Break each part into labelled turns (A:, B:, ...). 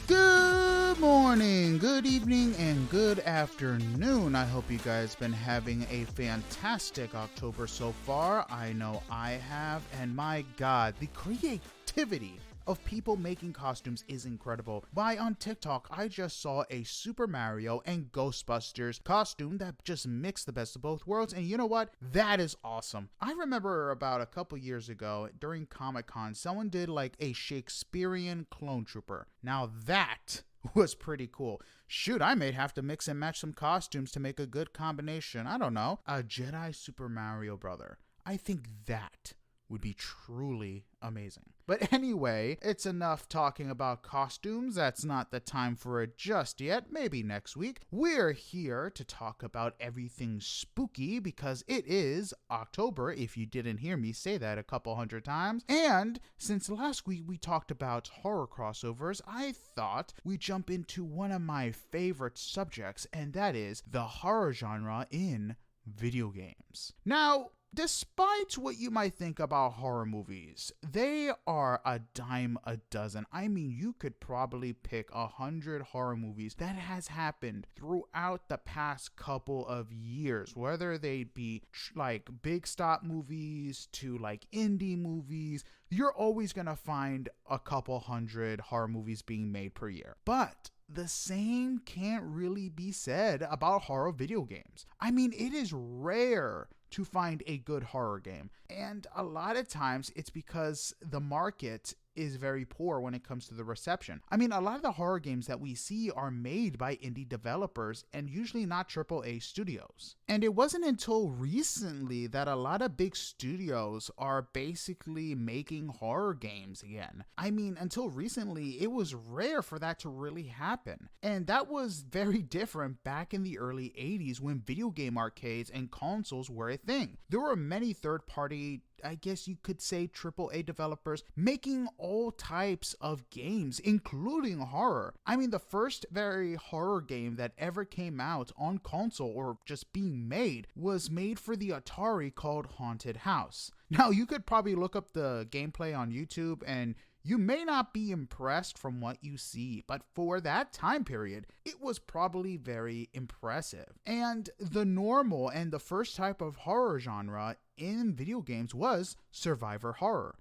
A: Good morning, good evening, and good afternoon. I hope you guys been having a fantastic October so far. I know I have, and my God, the creativity of people making costumes is incredible. On TikTok, I just saw a Super Mario and Ghostbusters costume that just mixed the best of both worlds, and you know what? That is awesome. I remember about a couple years ago during Comic-Con, someone did like a Shakespearean clone trooper. Now that was pretty cool. Shoot, I may have to mix and match some costumes to make a good combination. I don't know. A Jedi Super Mario brother. I think that would be truly amazing. But anyway, it's enough talking about costumes. That's not the time for it just yet. Maybe next week. We're here to talk about everything spooky because it is October, if you didn't hear me say that a couple hundred times. And since last week we talked about horror crossovers, I thought we'd jump into one of my favorite subjects, and that is the horror genre in video games. Now, despite what you might think about horror movies, they are a dime a dozen. I mean, you could probably pick 100 horror movies that has happened throughout the past couple of years, whether they be like big stop movies to like indie movies. You're always gonna find a couple hundred horror movies being made per year. But the same can't really be said about horror video games. I mean, it is rare to find a good horror game. And a lot of times it's because the market is very poor when it comes to the reception. I mean, a lot of the horror games that we see are made by indie developers and usually not AAA studios. And it wasn't until recently that a lot of big studios are basically making horror games again. I mean, until recently, it was rare for that to really happen. And that was very different back in the early 80s when video game arcades and consoles were a thing. There were many third-party, I guess you could say, AAA developers making all types of games, including horror. I mean, the first very horror game that ever came out on console or just being made was made for the Atari called Haunted House. Now, you could probably look up the gameplay on YouTube and you may not be impressed from what you see, but for that time period, it was probably very impressive. And the normal and the first type of horror genre in video games was survivor horror.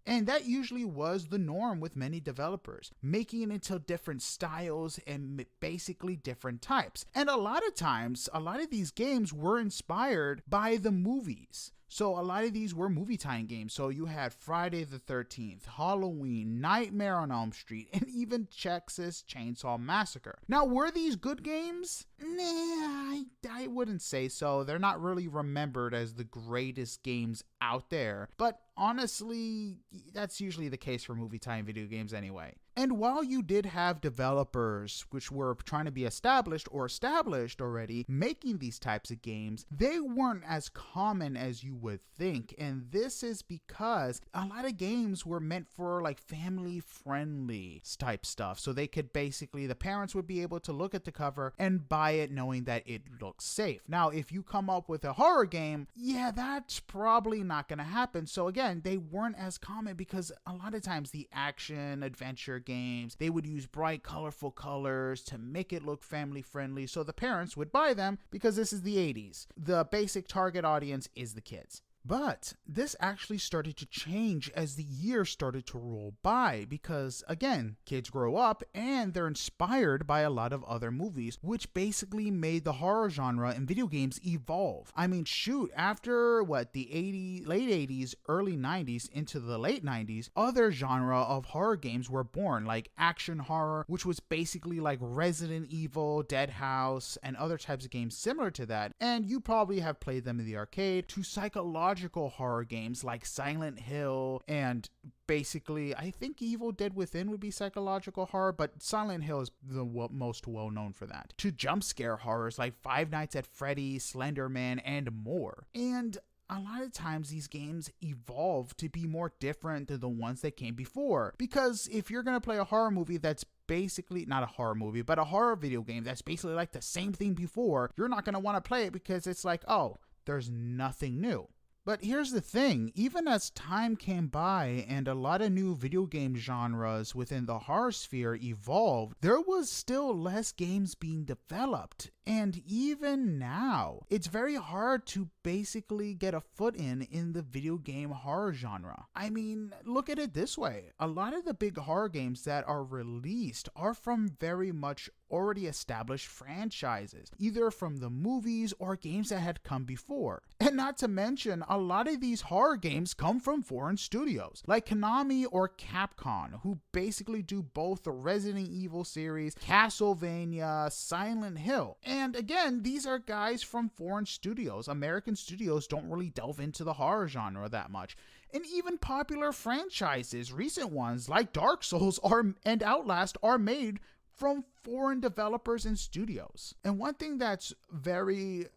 A: And that usually was the norm with many developers, making it into different styles and basically different types. And a lot of times, a lot of these games were inspired by the movies. So a lot of these were movie tie-in games. So you had Friday the 13th, Halloween, Nightmare on Elm Street, and even Texas Chainsaw Massacre. Now, were these good games? Nah, I wouldn't say so. They're not really remembered as the greatest games out there. But honestly, that's usually the case for movie tie-in video games anyway. And while you did have developers which were trying to be established already making these types of games, they weren't as common as you would think. And this is because a lot of games were meant for like family friendly type stuff. So they could basically, the parents would be able to look at the cover and buy it knowing that it looks safe. Now, if you come up with a horror game, yeah, that's probably not going to happen. So again, they weren't as common because a lot of times the action adventure games, they would use bright, colorful colors to make it look family friendly, so the parents would buy them because this is the 80s. The basic target audience is the kids. But this actually started to change as the years started to roll by because, again, kids grow up and they're inspired by a lot of other movies, which basically made the horror genre in video games evolve. I mean, shoot, after the late 80s, early 90s into the late 90s, other genre of horror games were born, like action horror, which was basically like Resident Evil, Dead House, and other types of games similar to that. And you probably have played them in the arcade, to psychological horror games like Silent Hill, and basically I think Evil Dead Within would be psychological horror, but Silent Hill is the most well known for that, to jump scare horrors like Five Nights at Freddy's, Slender Man, and more. And a lot of times these games evolve to be more different than the ones that came before, because if you're going to play a horror movie that's basically not a horror movie, but a horror video game that's basically like the same thing before, you're not going to want to play it because it's like, oh, there's nothing new. But here's the thing, even as time came by and a lot of new video game genres within the horror sphere evolved, there was still less games being developed. And even now, it's very hard to basically get a foot in the video game horror genre. I mean, look at it this way. A lot of the big horror games that are released are from very much already established franchises, either from the movies or games that had come before. And not to mention, a lot of these horror games come from foreign studios, like Konami or Capcom, who basically do both the Resident Evil series, Castlevania, Silent Hill. And again, these are guys from foreign studios. American studios don't really delve into the horror genre that much. And even popular franchises, recent ones like Dark Souls and Outlast, are made from foreign developers and studios. And one thing that's very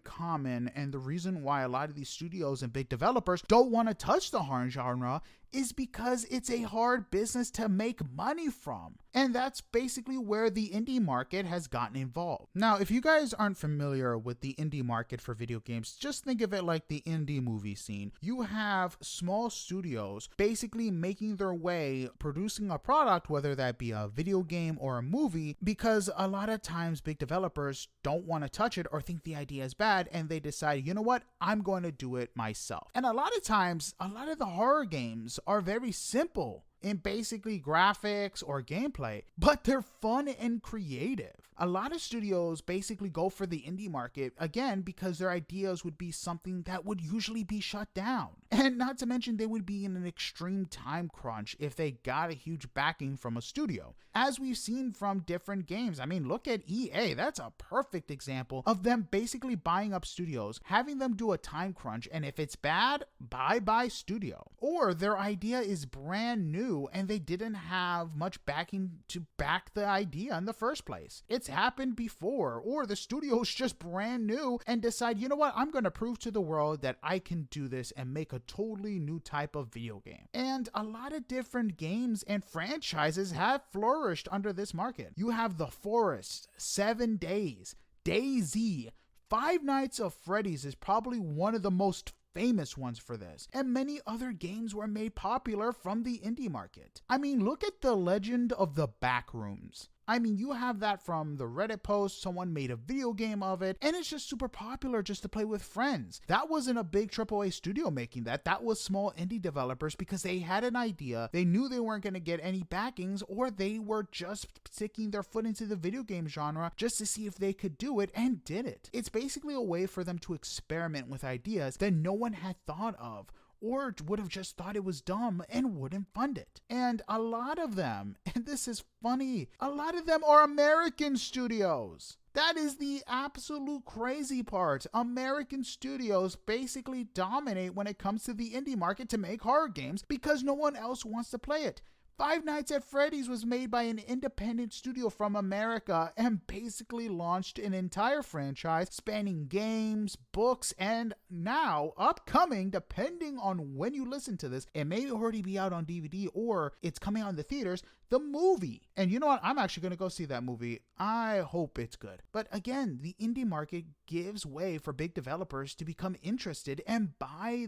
A: common, and the reason why a lot of these studios and big developers don't want to touch the horror genre, is because it's a hard business to make money from. And that's basically where the indie market has gotten involved. Now, if you guys aren't familiar with the indie market for video games, just think of it like the indie movie scene. You have small studios basically making their way, producing a product, whether that be a video game or a movie, because a lot of times big developers don't want to touch it or think the idea is bad, and they decide, you know what, I'm going to do it myself. And a lot of times, a lot of the horror games are very simple in basically graphics or gameplay, but they're fun and creative. A lot of studios basically go for the indie market, again, because their ideas would be something that would usually be shut down. And not to mention, they would be in an extreme time crunch if they got a huge backing from a studio. As we've seen from different games, I mean, look at EA. That's a perfect example of them basically buying up studios, having them do a time crunch, and if it's bad, bye-bye studio. Or their idea is brand new and they didn't have much backing to back the idea in the first place. It's happened before. Or the studio's just brand new and decide, you know what, I'm going to prove to the world that I can do this and make a totally new type of video game. And a lot of different games and franchises have flourished under this market. You have The Forest, 7 Days, DayZ, Five Nights at Freddy's is probably one of the most famous ones for this, and many other games were made popular from the indie market. I mean, look at The Legend of the Backrooms. I mean, you have that from the Reddit post, someone made a video game of it, and it's just super popular just to play with friends. That wasn't a big AAA studio making that. That was small indie developers because they had an idea, they knew they weren't going to get any backings, or they were just sticking their foot into the video game genre just to see if they could do it, and did it. It's basically a way for them to experiment with ideas that no one had thought of, or would have just thought it was dumb and wouldn't fund it. And a lot of them, and this is funny, a lot of them are American studios. That is the absolute crazy part. American studios basically dominate when it comes to the indie market to make horror games because no one else wants to play it. Five Nights at Freddy's was made by an independent studio from America and basically launched an entire franchise spanning games, books, and now upcoming, depending on when you listen to this, it may already be out on DVD or it's coming out in the theaters, the movie. And you know what? I'm actually going to go see that movie. I hope it's good. But again, the indie market gives way for big developers to become interested and buy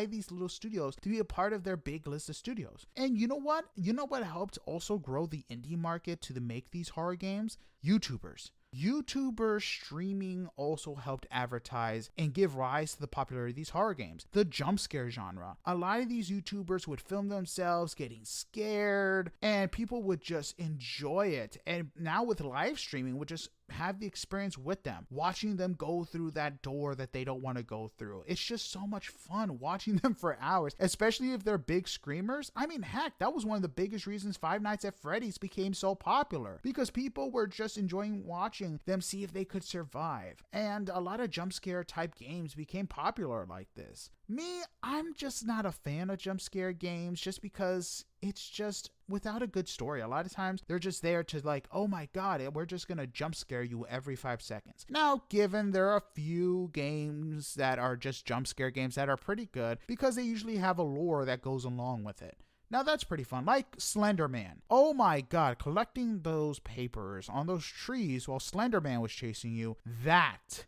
A: these little studios to be a part of their big list of studios. And you know what? You know what helped also grow the indie market to make these horror games? YouTubers. YouTuber streaming also helped advertise and give rise to the popularity of these horror games. The jump scare genre. A lot of these YouTubers would film themselves getting scared and people would just enjoy it. And now with live streaming, would just have the experience with them, watching them go through that door that they don't want to go through. It's just so much fun watching them for hours, especially if they're big screamers. I mean, heck, that was one of the biggest reasons Five Nights at Freddy's became so popular, because people were just enjoying watching them see if they could survive. And a lot of jump scare type games became popular like this. Me, I'm just not a fan of jump scare games just because it's just without a good story. A lot of times they're just there to like, oh my god, we're just gonna jump scare you every 5 seconds. Now, given there are a few games that are just jump scare games that are pretty good because they usually have a lore that goes along with it. Now that's pretty fun, like Slender Man. Oh my god, collecting those papers on those trees while Slender Man was chasing you, that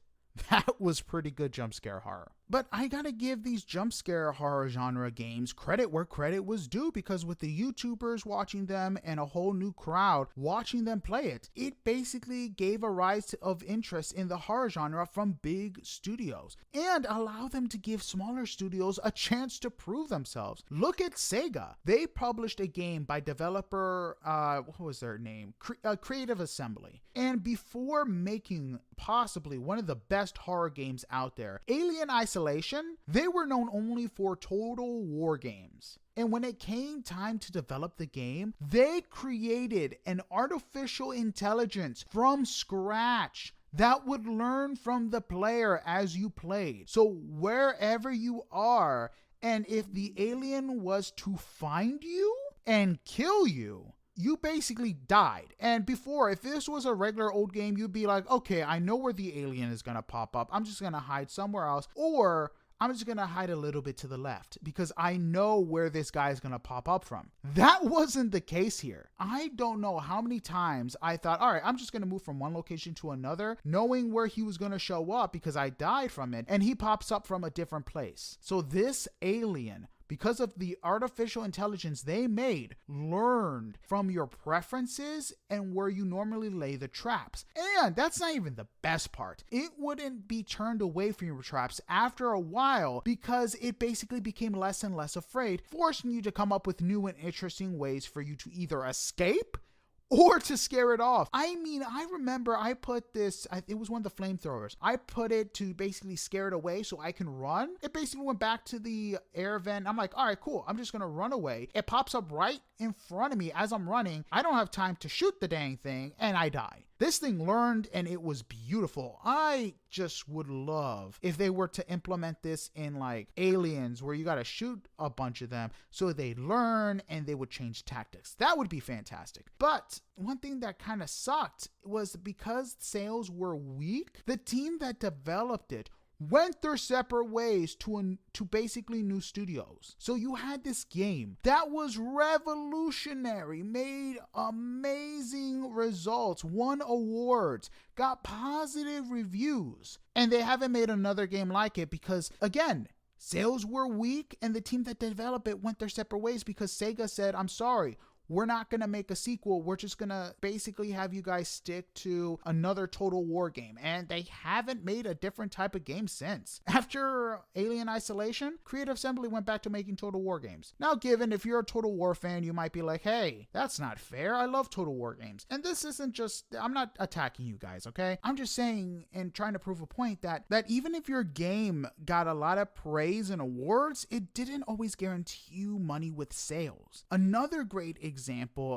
A: was pretty good jump scare horror. But I gotta give these jump scare horror genre games credit where credit was due, because with the YouTubers watching them and a whole new crowd watching them play it, it basically gave a rise of interest in the horror genre from big studios and allow them to give smaller studios a chance to prove themselves. Look at Sega. They published a game by developer, what was their name? Creative Assembly. And before making possibly one of the best horror games out there, Alien Isolation, they were known only for Total War games. And when it came time to develop the game, they created an artificial intelligence from scratch that would learn from the player as you played. So wherever you are, and if the alien was to find you and kill you, you basically died. And before, if this was a regular old game, you'd be like, okay, I know where the alien is going to pop up. I'm just going to hide somewhere else. Or I'm just going to hide a little bit to the left because I know where this guy is going to pop up from. That wasn't the case here. I don't know how many times I thought, all right, I'm just going to move from one location to another, knowing where he was going to show up because I died from it, and he pops up from a different place. So this alien, because of the artificial intelligence they made, learned from your preferences and where you normally lay the traps. And that's not even the best part. It wouldn't be turned away from your traps after a while because it basically became less and less afraid, forcing you to come up with new and interesting ways for you to either escape or to scare it off. I mean, I remember I put this, it was one of the flamethrowers. I put it to basically scare it away so I can run. It basically went back to the air vent. I'm like, all right, cool. I'm just going to run away. It pops up right in front of me as I'm running. I don't have time to shoot the dang thing, and I die. This thing learned, and it was beautiful. I just would love if they were to implement this in like Aliens, where you got to shoot a bunch of them so they learn and they would change tactics. That would be fantastic. But one thing that kind of sucked was because sales were weak, the team that developed it went their separate ways to basically new studios. So you had this game that was revolutionary, made amazing results, won awards, got positive reviews, and they haven't made another game like it because, again, sales were weak and the team that developed it went their separate ways because Sega said, I'm sorry, we're not going to make a sequel. We're just going to basically have you guys stick to another Total War game. And they haven't made a different type of game since. After Alien Isolation, Creative Assembly went back to making Total War games. Now, given if you're a Total War fan, you might be like, hey, that's not fair. I love Total War games. And this isn't just, I'm not attacking you guys, okay? I'm just saying and trying to prove a point that even if your game got a lot of praise and awards, it didn't always guarantee you money with sales. Another great example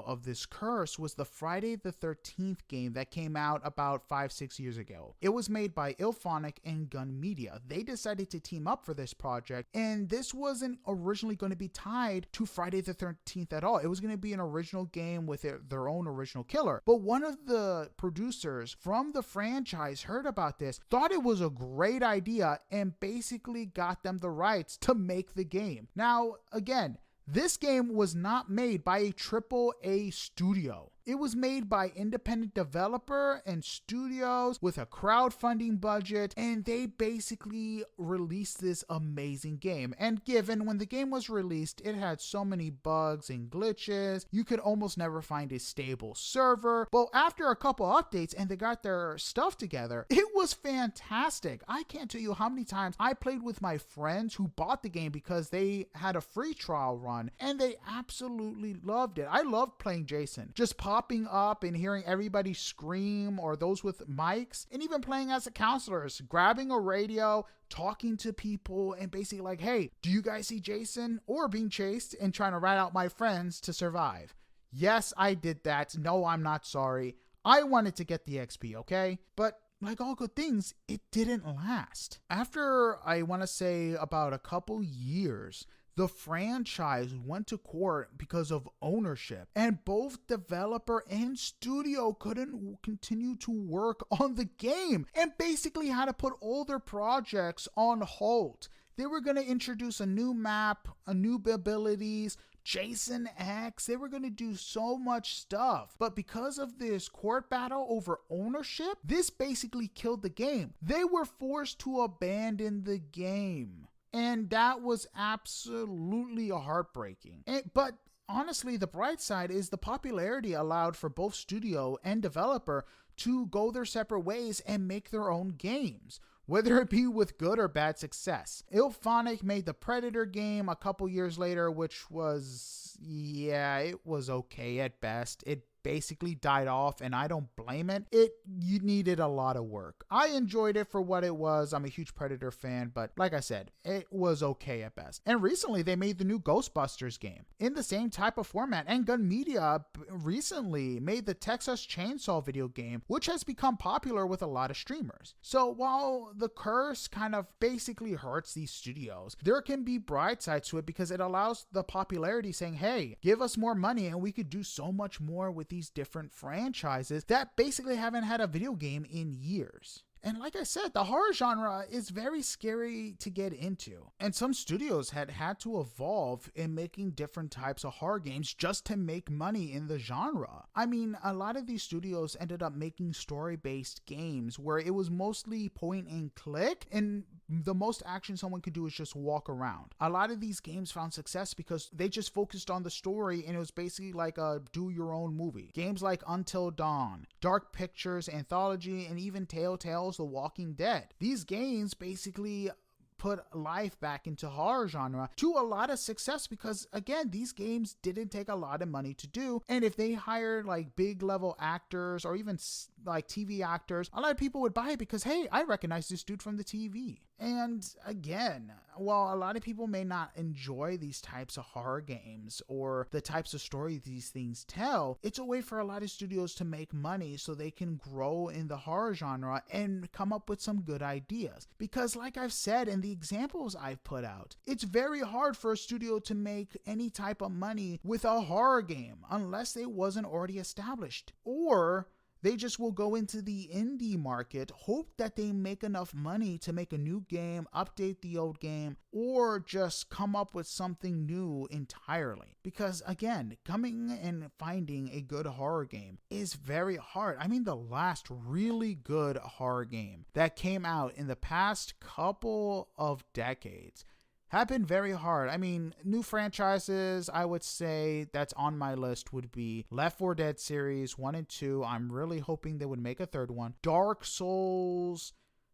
A: of this curse was the Friday the 13th game that came out about 5-6 years ago. It was made by Ilphonic and Gun Media. They decided to team up for this project, and this wasn't originally going to be tied to Friday the 13th at all. It was going to be an original game with their own original killer. But one of the producers from the franchise heard about this, thought it was a great idea, and basically got them the rights to make the game. Now, again, this game was not made by a AAA studio. It was made by independent developer and studios with a crowdfunding budget, and they basically released this amazing game. And given when the game was released, it had so many bugs and glitches, you could almost never find a stable server. But after a couple updates and they got their stuff together, it was fantastic. I can't tell you how many times I played with my friends who bought the game because they had a free trial run, and they absolutely loved it. I loved playing Jason. Just popping up and hearing everybody scream, or those with mics, and even playing as a counselor, grabbing a radio, talking to people, and basically like, hey, do you guys see Jason? Or being chased and trying to rat out my friends to survive. Yes, I did that. No, I'm not sorry. I wanted to get the XP, okay? But like all good things, it didn't last. After, I want to say, about a couple years, the franchise went to court because of ownership, and both developer and studio couldn't continue to work on the game and basically had to put all their projects on hold. They were going to introduce a new map, a new abilities, Jason X. They were going to do so much stuff. But because of this court battle over ownership, this basically killed the game. They were forced to abandon the game. And that was absolutely heartbreaking. But honestly, the bright side is the popularity allowed for both studio and developer to go their separate ways and make their own games, whether it be with good or bad success. IllFonic made the Predator game a couple years later, which was, it was okay at best. It basically died off, and I don't blame it. You needed a lot of work. I enjoyed it for what it was. I'm a huge Predator fan, but like I said, it was okay at best. And recently they made the new Ghostbusters game in the same type of format, and Gun Media recently made the Texas Chainsaw video game, which has become popular with a lot of streamers. So while the curse kind of basically hurts these studios, there can be bright sides to it because it allows the popularity saying, hey, give us more money and we could do so much more with these different franchises that basically haven't had a video game in years. And like I said, the horror genre is very scary to get into. And some studios had to evolve in making different types of horror games just to make money in the genre. I mean, a lot of these studios ended up making story-based games where it was mostly point and click, and the most action someone could do is just walk around. A lot of these games found success because they just focused on the story, and it was basically like a do-your-own movie. Games like Until Dawn, Dark Pictures Anthology, and even Telltale's The Walking Dead. These games basically put life back into horror genre to a lot of success because, again, these games didn't take a lot of money to do, and if they hired like big level actors or even like TV actors, a lot of people would buy it because, hey, I recognize this dude from the TV. And again, while a lot of people may not enjoy these types of horror games or the types of stories these things tell, it's a way for a lot of studios to make money so they can grow in the horror genre and come up with some good ideas. Because like I've said in the examples I've put out, it's very hard for a studio to make any type of money with a horror game unless it wasn't already established. Or they just will go into the indie market, hope that they make enough money to make a new game, update the old game, or just come up with something new entirely. Because again, coming and finding a good horror game is very hard. I mean, the last really good horror game that came out in the past couple of decades have been very hard. I mean, new franchises, I would say that's on my list would be Left 4 Dead series 1 and 2. I'm really hoping they would make a third one. Dark Souls,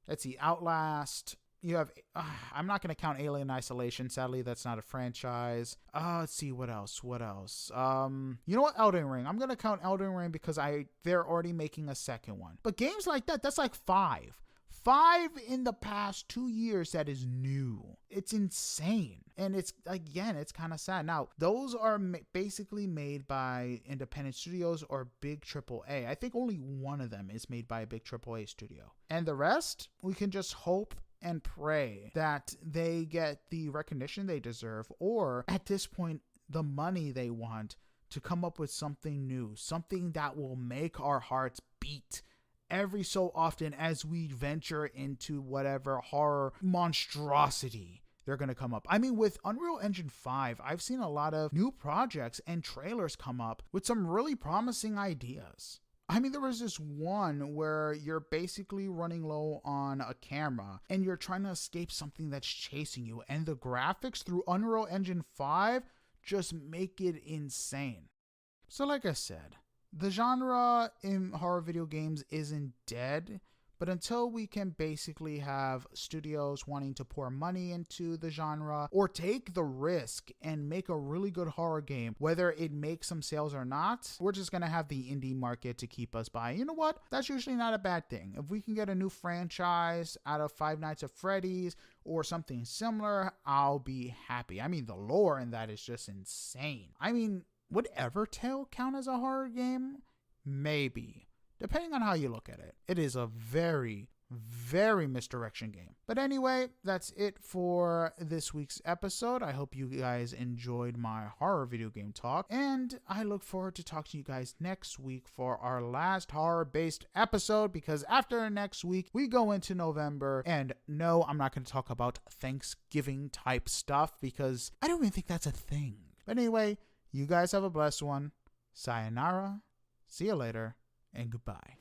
A: let's see, Outlast. You have, I'm not going to count Alien Isolation. Sadly, that's not a franchise. Let's see, what else? You know what? Elden Ring. I'm going to count Elden Ring because they're already making a second one. But games like that, that's like 5 in the past 2 years that is new. It's insane. And it's kind of sad. Now, those are basically made by independent studios or big AAA. I think only one of them is made by a big AAA studio. And the rest, we can just hope and pray that they get the recognition they deserve, or at this point, the money they want to come up with something new, something that will make our hearts beat every so often as we venture into whatever horror monstrosity they're going to come up. I mean, with Unreal Engine 5, I've seen a lot of new projects and trailers come up with some really promising ideas. I mean, there was this one where you're basically running low on a camera and you're trying to escape something that's chasing you, and the graphics through Unreal Engine 5 just make it insane. So like I said, the genre in horror video games isn't dead, but until we can basically have studios wanting to pour money into the genre or take the risk and make a really good horror game, whether it makes some sales or not, we're just going to have the indie market to keep us by. You know what? That's usually not a bad thing. If we can get a new franchise out of Five Nights at Freddy's or something similar, I'll be happy. I mean, the lore in that is just insane. I mean, would Evertale count as a horror game? Maybe. Depending on how you look at it. It is a very, very misdirection game. But anyway, that's it for this week's episode. I hope you guys enjoyed my horror video game talk, and I look forward to talking to you guys next week for our last horror-based episode, because after next week, we go into November, and no, I'm not going to talk about Thanksgiving type stuff, because I don't even think that's a thing. But anyway, you guys have a blessed one. Sayonara. See you later. And goodbye.